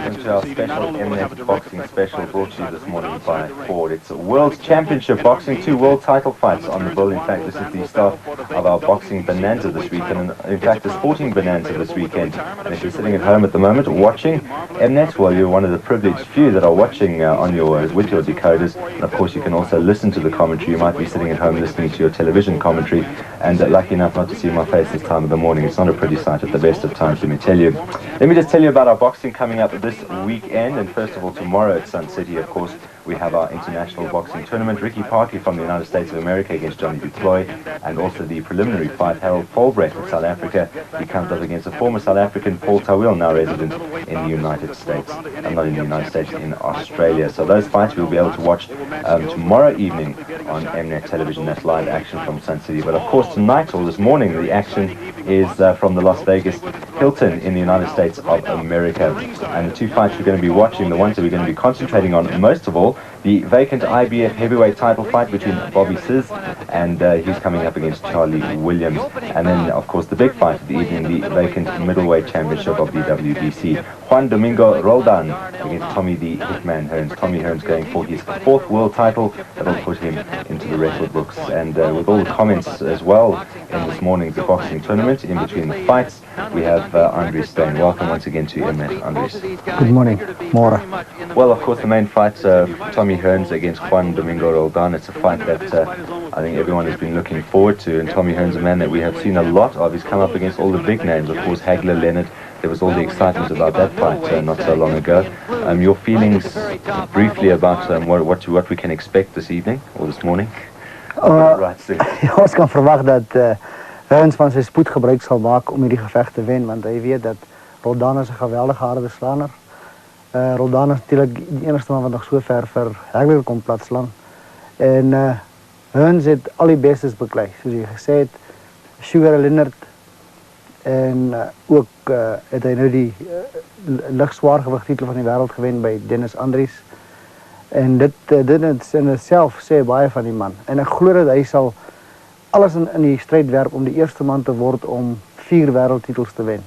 welcome to our special Mnet Boxing special brought to you this morning by Ford. It's a World Championship Boxing, 2 world title fights on the bill. In fact, this is the start of our boxing bonanza this weekend, and in fact, the sporting bonanza this weekend. And if you're sitting at home at the moment watching Mnet, well, you're one of the privileged few that are watching with your decoders. And of course, you can also listen to the commentary. You might be sitting at home listening to your television commentary, and lucky enough not to see my face this time of the morning. It's not a pretty sight at the best of times, let me tell you. Let me just tell you about our boxing coming up this weekend, and first of all, tomorrow at Sun City, of course, we have our international boxing tournament. Ricky Partley from the United States of America against Johnny Duploy, and also the preliminary fight, Harold Fulbrecht of South Africa. He comes up against a former South African, Paul Tawil, now resident in the United States. Not in the United States, in Australia. So those fights we'll be able to watch tomorrow evening on Mnet Television. That's live action from Sun City. But of course tonight, or this morning, the action is from the Las Vegas Hilton in the United States of America. And the two fights we're going to be watching, the ones that we're going to be concentrating on most of all, the vacant IBF heavyweight title fight between Bobby Sis, and he's coming up against Charlie Williams. And then, of course, the big fight of the evening, the vacant middleweight championship of the WBC. Juan Domingo Roldan against Tommy the Hitman Hearns. Tommy Hearns going for his 4th world title. That'll put him into the record books. And with all the comments as well in this morning's boxing tournament, in between the fights, we have Andries Steyn. Welcome once again to Mnet, Andries. Good morning, Maura. Well, of course, the main fight, Tommy Hearns against Juan Domingo Roldan. It's a fight that I think everyone has been looking forward to, and Tommy Hearns, a man that we have seen a lot of. He's come up against all the big names, of course, Hagler, Leonard. There was all the excitement about that fight not so long ago. Your feelings briefly about what we can expect this evening or this morning? Ons kan verwag dat Hearns van sy spoed gebruik sal maak om hierdie geveg te wen, want hy weet dat Roldan is 'n geweldige harde slaner. Roldan is natuurlijk die enigste man wat nog so ver vir Hagler kon platslaan. En Hearns het al die bestes beklei, soos jy gesê het, Sugar Leonard, en ook het hy nou die ligzwaargewig titel van die wêreld gewen by Dennis Andries. En dit in itself sê baie van die man. En ek glo dat hy sal alles in die stryd werp om die eerste man te word om 4 wêreldtitels te wen.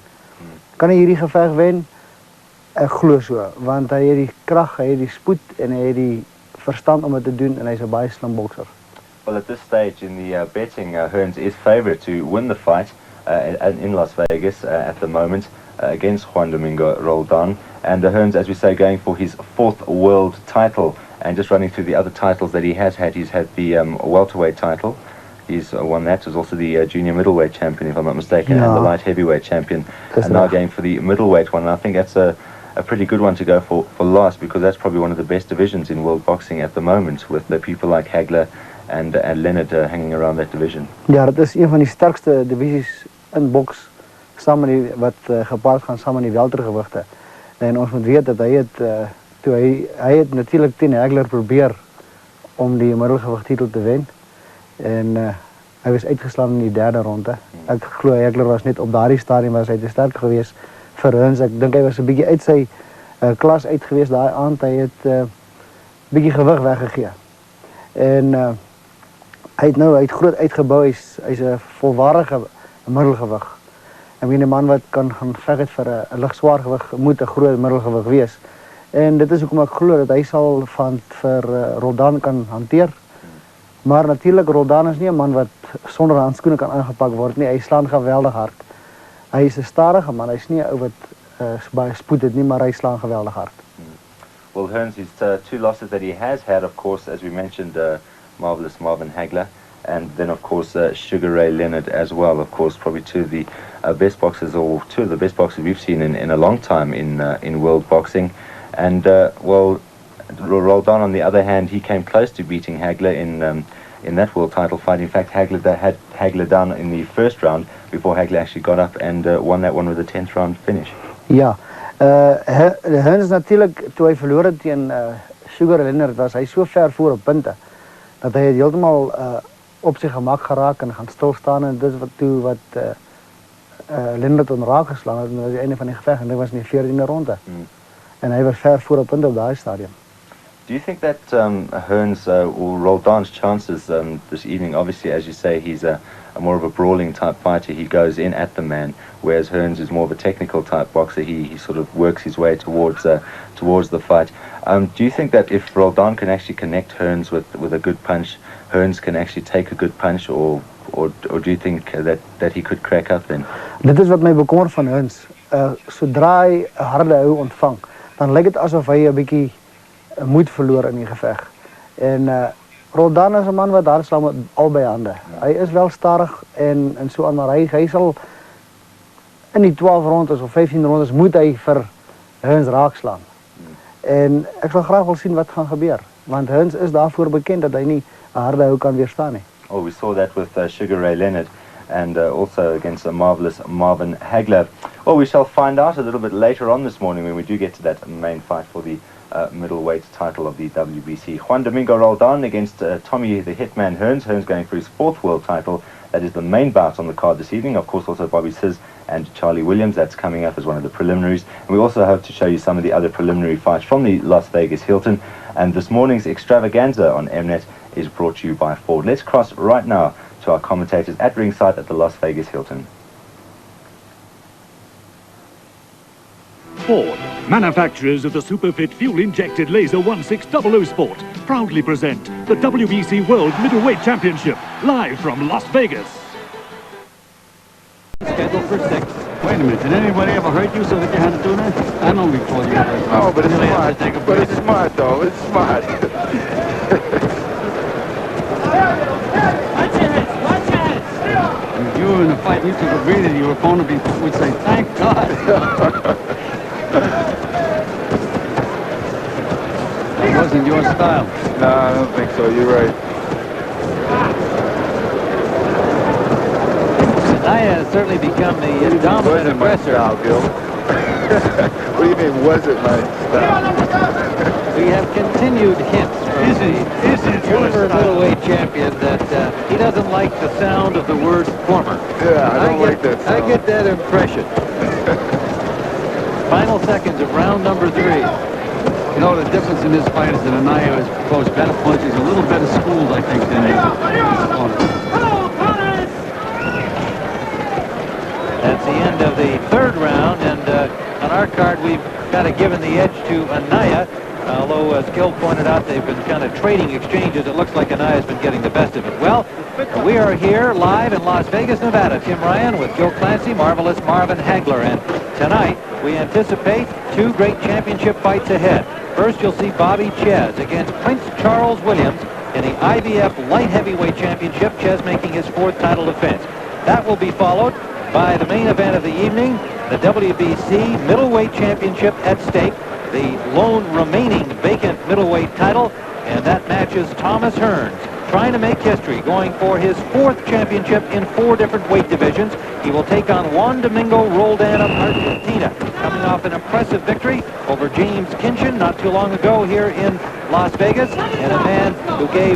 Kan hy hierdie geveg wen? Ek glo so, want hy het die krag, hy het die spoed en hy het die verstand om dit te doen, en hy's 'n baie slim bokser. Well, at this stage in the betting, Hearns is favourite to win the fight in Las Vegas at the moment against Juan Domingo Roldan. And Hearns, as we say, going for his 4th world title. And just running through the other titles that he has had, he's had the welterweight title. He's won that. He's also the junior middleweight champion, if I'm not mistaken, and the light heavyweight champion. And now going for the middleweight one. And I think that's a pretty good one to go for last, because that's probably one of the best divisions in world boxing at the moment, with the people like Hagler and Leonard hanging around that division. Ja, dat is een van die sterkste divisies in boks, saam met die wat gepaard gaan saam met die weltergewigte. En ons moet weet dat hy het natuurlijk teen Hagler probeer om die middelgewicht titel te wen. En hy was uitgeslaan in die 3de ronde. Ek glo Hagler was net op daardie stadium was hy te sterk geweest vir Hearns. Ek dink hy was 'n bietjie uit sy klas uit geweest daai aand. Hy het bietjie gewig weggegee. En hy het groot uitgebou. Hy's 'n volwaardige middelgewig. Ek meen 'n man wat kan gaan veg het vir 'n ligswaargewig moet 'n groot middelgewig wees. En dit is hoekom ek glo dat hy sal vir Roldan kan hanteer. Maar natuurlijk, Roldan is nie 'n man wat sonder handskoene kan aangepak word nie. Hy slaan geweldig hard. Hy is 'n stadige man. Hy's nie 'n ou wat baie spoed het nie, maar hy slaan geweldig hard. Well, Hearns, his 2 losses that he has had, of course, as we mentioned, marvelous Marvin Hagler, and then of course Sugar Ray Leonard as well. Of course, probably 2 of the best boxers, or 2 of the best boxers we've seen in a long time in world boxing. And well, Roldan, on the other hand, he came close to beating Hagler in that world title fight. In fact, Hagler had Hagler down in the 1st round before Hagler actually got up and won that one with a 10th round finish. Ja, Hearns natuurlijk, toe hy verloor het teen Sugar Leonard, was hy so ver voor op punte dat hy het heeltemal op sy gemak geraak en gaan stilstaan, en dit is wat Leonard onraak geslaan het, en dat was die einde van die geveg, en dit was in die 14de ronde. En hy was ver voor op punte op daai stadium. Do you think that Hearns will Roldan's chances this evening? Obviously, as you say, he's a more of a brawling type fighter. He goes in at the man, whereas Hearns is more of a technical type boxer. He sort of works his way towards the fight. Do you think that if Roldan can actually connect Hearns with a good punch, Hearns can actually take a good punch, or do you think that he could crack up then? Dit is wat my bekommer van Hearns. Sodra hy 'n harde hou ontvang, dan lyk dit asof hy 'n bietjie moed verloor in die geveg. En Roldan is 'n man wat hard slaan met albei hande. Hy is wel stadig en so aan, maar hy sal in die 12 rondes of 15 rondes moet hy vir Hearns raak slaan. En ek sal graag wil sien wat gaan gebeur, want Hearns is daarvoor bekend dat hy nie 'n harde hou kan weerstaan nie. Oh, we saw that with Sugar Ray Leonard, and also against the marvelous Marvin Hagler. Well, we shall find out a little bit later on this morning when we do get to that main fight for the middleweight title of the WBC. Juan Domingo Roldan against Tommy the Hitman Hearns. Hearns going for his 4th world title. That is the main bout on the card this evening. Of course, also Bobby Siz and Charlie Williams. That's coming up as one of the preliminaries. And we also hope to show you some of the other preliminary fights from the Las Vegas Hilton. And this morning's extravaganza on Mnet is brought to you by Ford. Let's cross right now to our commentators at ringside at the Las Vegas Hilton. Ford, manufacturers of the Superfit fuel-injected Laser 1600 Sport, proudly present the WBC World Middleweight Championship, live from Las Vegas. Scheduled for 6. Wait a minute, did anybody ever hurt you so that you had to do that? I don't recall you ever. No, but it's smart. But it's smart, though. It's smart. Watch your heads! Watch your heads! If you were in a fight, you took a breather, your opponent would say, thank God. That wasn't your style. No, I don't think so. You're right. Naya has certainly become the dominant aggressor. Style, Gil. What do you mean, wasn't my style? We have continued hints from the former middleweight champion that he doesn't like the sound of the word former. Yeah, I don't like that sound. I get that impression. Final seconds of round number 3. You know, the difference in this fight is that Anaya has proposed better punches, a little better schooled, I think, than his opponent. That's the end of the 3rd round, and on our card we've got to give the edge to Anaya. Although, as Gil pointed out, they've been kind of trading exchanges. It looks like Anaya's been getting the best of it. Well, we are here live in Las Vegas, Nevada. Tim Ryan with Gil Clancy, marvelous Marvin Hagler. And tonight, we anticipate 2 great championship fights ahead. First, you'll see Bobby Ches against Prince Charles Williams in the IBF Light Heavyweight Championship, Ches making his 4th title defense. That will be followed by the main event of the evening, the WBC Middleweight Championship at stake, the lone remaining vacant middleweight title, and that matches Thomas Hearns, trying to make history, going for his 4th championship in 4 different weight divisions. He will take on Juan Domingo Roldan of Argentina, coming off an impressive victory over James Kinchin not too long ago here in Las Vegas, and a man who gave